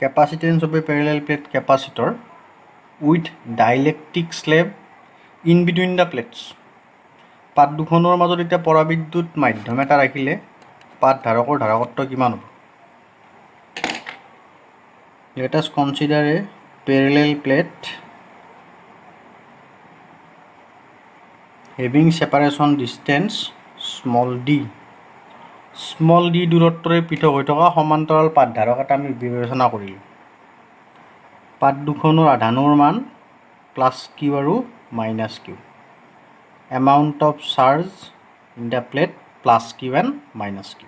capacitance of a parallel plate capacitor with dielectric slab in between the plates. পাত দুখনৰ মাজত এটা পৰাবিদ্যুৎ মাধ্যম এটা ৰাখিলে পাত ধাৰকৰ ধাৰকত্ব কিমান হ'ব? Let us consider a parallel plate having separation distance small d. Small d দূৰত্বৰে পৃথক হৈ থকা সমান্তৰাল পাত ধাৰক এটা আমি বিবেচনা কৰিলোঁ। পাত দুখনৰ আধানৰ মান প্লাছ কিউ আৰু minus q. Amount of charge in the plate plus q and minus q.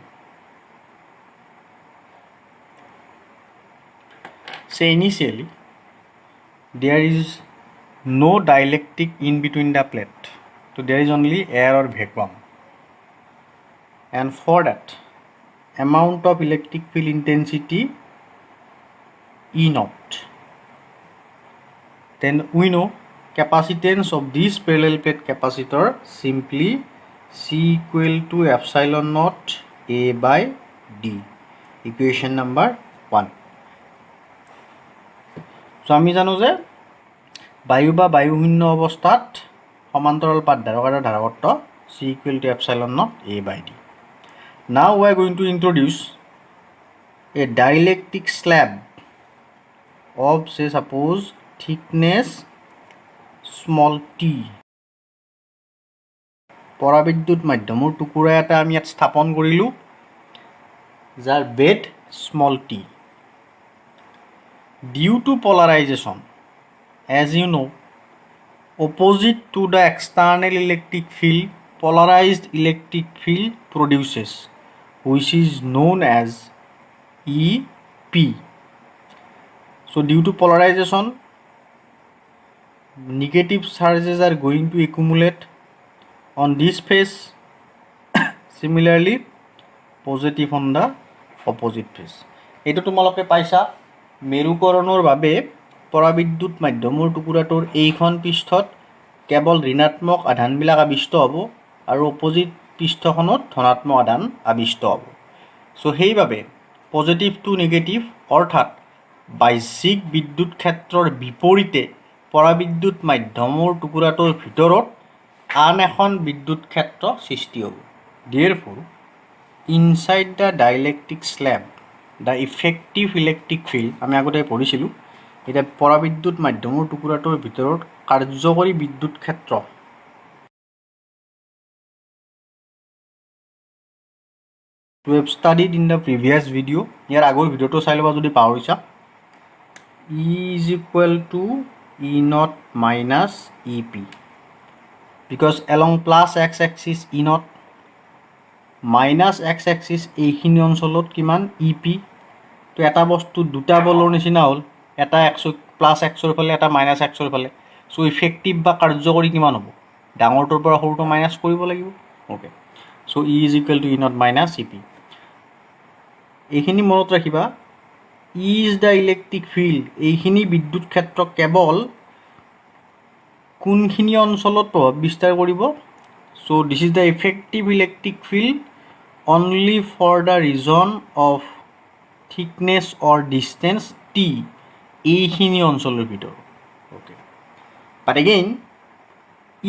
Say initially there is no dielectric in between the plate, so there is only air or vacuum, and for that amount of electric field intensity E naught. Then we know capacitance of this parallel plate capacitor simply C equal to epsilon naught A by D. Equation number 1. So আমি জানো যে বায়ু বা বায়ুশূন্য অৱস্থাত সমান্তৰাল পাত ধাৰক আৰু ধাৰকত্ব C equal to epsilon naught A by D. Now we are going to introduce a dielectric slab of, say, suppose thickness small t. পৰাবিদ্যুৎ মাধ্যমৰ টুকুৰা এটা আমি ইয়াত স্থাপন কৰিলোঁ যাৰ বেদ small t. Due to polarization, as you know, opposite to the external electric field, polarized electric field produces, which is known as EP. So due to polarization, negative charges are going to accumulate on this face, similarly positive on the opposite face. এইটো তোমালোকে পাইছা মেৰুকৰণৰ বাবে পৰাবিদ্যুৎ মাধ্যমৰ টুকুৰাটোৰ এইখন পৃষ্ঠত কেৱল ঋণাত্মক আধানবিলাক আবিষ্ট হ'ব আৰু অপজিট পৃষ্ঠখনত ধনাত্মক আধান আবিষ্ট হ'ব। চ' সেইবাবে পজিটিভ টু নেগেটিভ অৰ্থাৎ বাহ্যিক বিদ্যুৎ ক্ষেত্ৰৰ বিপৰীতে পৰাবিদ্যুৎ মাধ্যমৰ টুকুৰাটোৰ ভিতৰত আন এখন বিদ্যুৎ ক্ষেত্ৰ সৃষ্টি হ'ব। Therefore, inside the dielectric slab, the effective electric field আমি আগতে পঢ়িছিলোঁ, এতিয়া পৰাবিদ্যুৎ মাধ্যমৰ টুকুৰাটোৰ ভিতৰত কাৰ্যকৰী বিদ্যুৎ ক্ষেত্ৰ we have studied in the previous video. ইয়াৰ আগৰ ভিডিঅ'টো চাই ল'বা যদি পাহৰিছা। E is equal to E naught minus EP, because along plus x axis E naught minus x axis এইখিনি অঞ্চলত কিমান EP। তো এটা বস্তু দুটা বলৰ নিচিনা হ'ল, এটা x প্লাছ এক্সৰ ফালে এটা মাইনাছ এক্সৰ ফালে। চ' ইফেক্টিভ বা কাৰ্যকৰী কিমান হ'ব? ডাঙৰটোৰ পৰা সৰুটো মাইনাছ কৰিব লাগিব। Okay, so' E is equal to E naught minus EP. এইখিনি মনত ৰাখিবা, E is the electric field, এইখিনি বিদ্যুৎ ক্ষেত্ৰ কেৱল কোনখিনি অঞ্চলত প্ৰভাৱ বিস্তাৰ কৰিব? So' this is the effective electric field only for the region of thickness or distance t, এইখিনি অঞ্চলৰ ভিতৰত। Okay, but again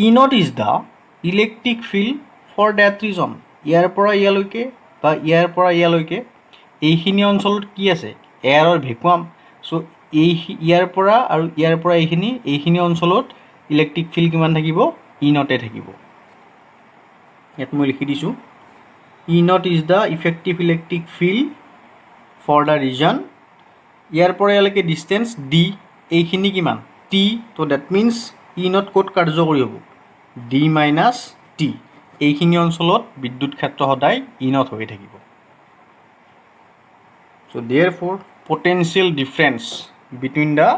E naught is the electric field for that region. ইয়াৰ পৰা ইয়ালৈকে বা ইয়াৰ পৰা ইয়ালৈকে এইখিনি অঞ্চলত কি আছে? এয়াৰৰ ভেকুৱাম। চ' ইয়াৰ পৰা আৰু ইয়াৰ পৰা এইখিনি অঞ্চলত ইলেক্ট্ৰিক ফিল্ড কিমান থাকিব? ই নটে থাকিব। ইয়াত মই লিখি দিছোঁ, E naught is the effective electric field for the region. ইয়াৰ পৰা ইয়ালৈকে ডিষ্টেঞ্চ ডি, এইখিনি কিমান? টি। তো ডেট মিনছ ই নট ক'ত কাৰ্যকৰী হ'ব? D minus T. এইখিনি অঞ্চলত বিদ্যুৎ ক্ষেত্ৰ সদায় ই নট হৈ থাকিব। So therefore, potential difference between the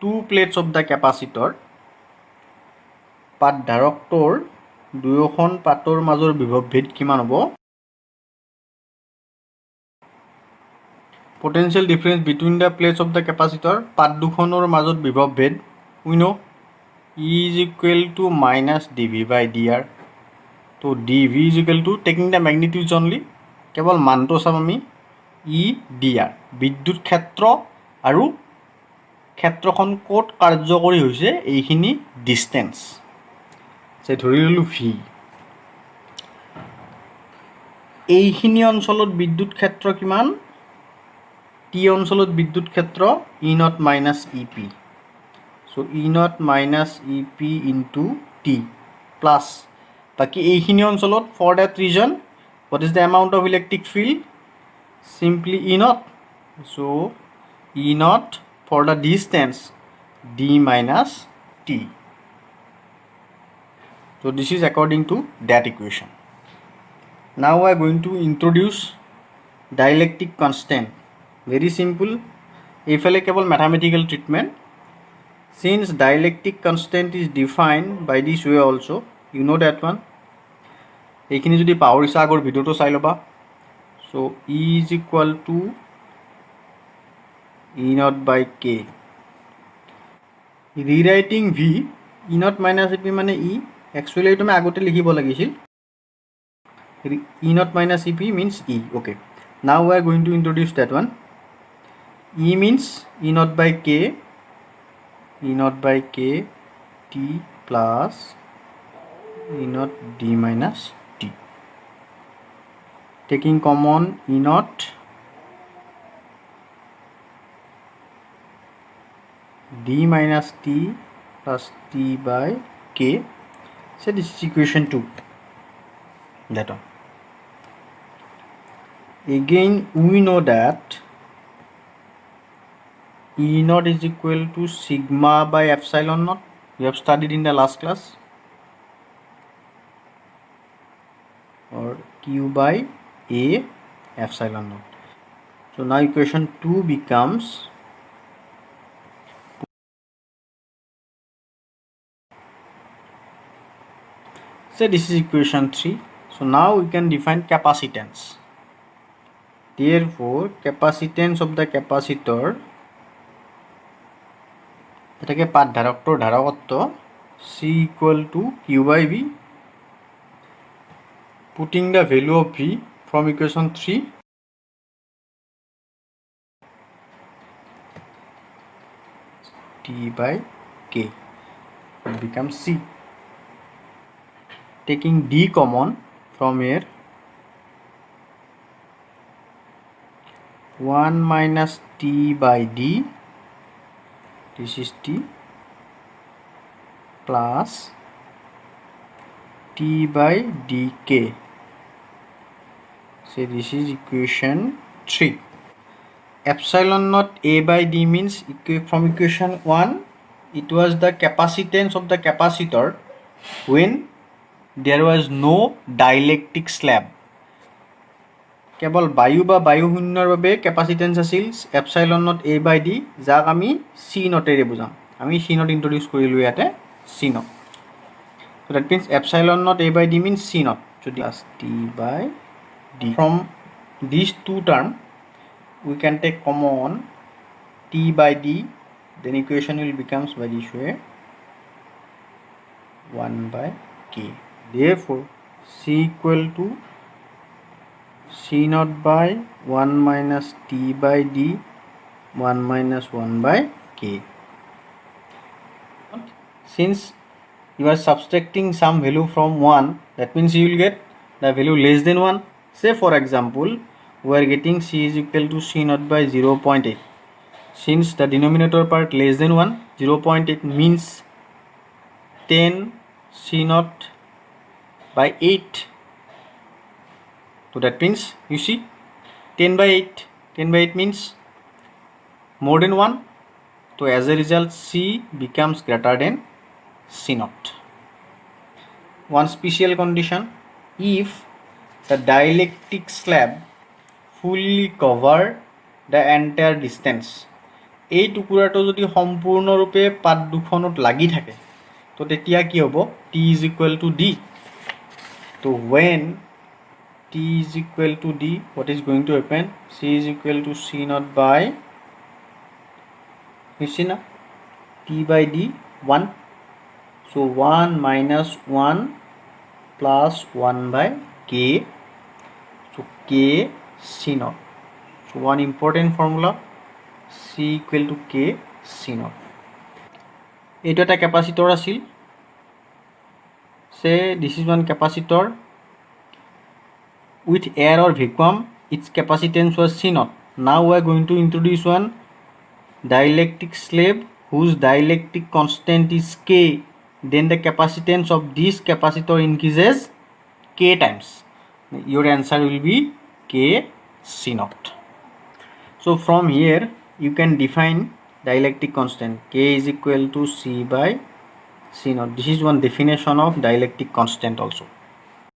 two plates of the capacitor, পাত ধাৰকটোৰ দুয়োখন পাতৰ মাজৰ বিভৱ ভেদ কিমান হ'ব? Potential difference between the plates of the capacitor, পাত দুখনৰ মাজত বিভৱ ভেদ we know E is equal to minus dV by dr. তো dV is equal to taking the magnitudes only, কেৱল মানটো চাম আমি ই ডি আৰ বিদ্যুৎ ক্ষেত্ৰ আৰু ক্ষেত্ৰখন ক'ত কাৰ্যকৰী হৈছে এইখিনি ডিষ্টেঞ্চ যে ধৰি ল'লোঁ ভি এইখিনি অঞ্চলত বিদ্যুৎ ক্ষেত্ৰ কিমান টি অঞ্চলত বিদ্যুৎ ক্ষেত্ৰ E naught minus E p so' E naught minus E p into t plus বাকী এইখিনি অঞ্চলত for that region what is the amount of electric field simply E naught. So E naught for the distance D minus T. So this is according to that equation. Now we are going to introduce dielectric constant. Very simple. এইফালে কেৱল mathematical treatment. Since dielectric constant is defined by this way also, you know that one. এইখিনি যদি পাহৰিছা আগৰ ভিডিঅ'টো চাই ল'বা. So E is equal to E naught by K. Rewriting V E naught minus EP মানে E actually এইটো মই আগতে লিখিব লাগিছিল E naught minus EP means E. Okay, now we are going to introduce that one. E means E naught by K, E naught by K T plus E naught D minus T. Taking common E naught D minus T plus T by K. So this is equation 2. That one. Again we know that E naught is equal to sigma by epsilon naught. We have studied in the last class. Or Q by A epsilon naught. So now equation 2 becomes say this is equation 3. So now we can define capacitance. Therefore capacitance of the capacitor এটাকে পাত ধাৰকটোৰ ধারকত্ব C equal to Q by V. Putting the value of V from equation 3 T by K it becomes C. Taking D common from here 1 minus T by D, this is T plus T by dk. So this is equation 3. Epsilon naught A by D means from equation 1 it was the capacitance of the capacitor when there was no dielectric slab. কেৱল বায়ু বা বায়ু শূন্যৰ বাবে capacitance আছিল epsilon naught A by d যাক আমি C নটেৰে বুজাম আমি চি নট ইন্ট্ৰডিউস কৰিলোঁ ইয়াতে C not so that means epsilon naught a by d means c naught so plus t by d from these two terms we can take common t by d then equation will becomes by this way 1 by k therefore c equal to C naught by 1 minus T by D 1 minus 1 by K. Since you are subtracting some value from 1 that means you will get the value less than 1. Say for example we are getting C is equal to C naught by 0.8. Since the denominator part less than 1 0.8 means 10 C naught by 8. So that means you see 10 by 8 means more than 1. So as a result C becomes greater than C naught. One special condition if the dielectric slab fully cover the entire distance এই টুকুৰাটো যদি সম্পূৰ্ণৰূপে পাত দুখনত লাগি থাকে তো তেতিয়া কি হ'ব T is equal to D. So when T is equal to D what is going to happen C is equal to C naught by you see na T by D 1 so 1 minus 1 plus 1 by K so K C naught So one important formula, C equal to K C naught. এইটো এটা capacitor আছিল. Say this is one capacitor with air or vacuum. Its capacitance was C naught. Now we are going to introduce one dielectric slab whose dielectric constant is K. Then the capacitance of this capacitor increases K times. Your answer will be K C naught. So from here you can define dielectric constant. K is equal to C by C naught. This is one definition of dielectric constant also.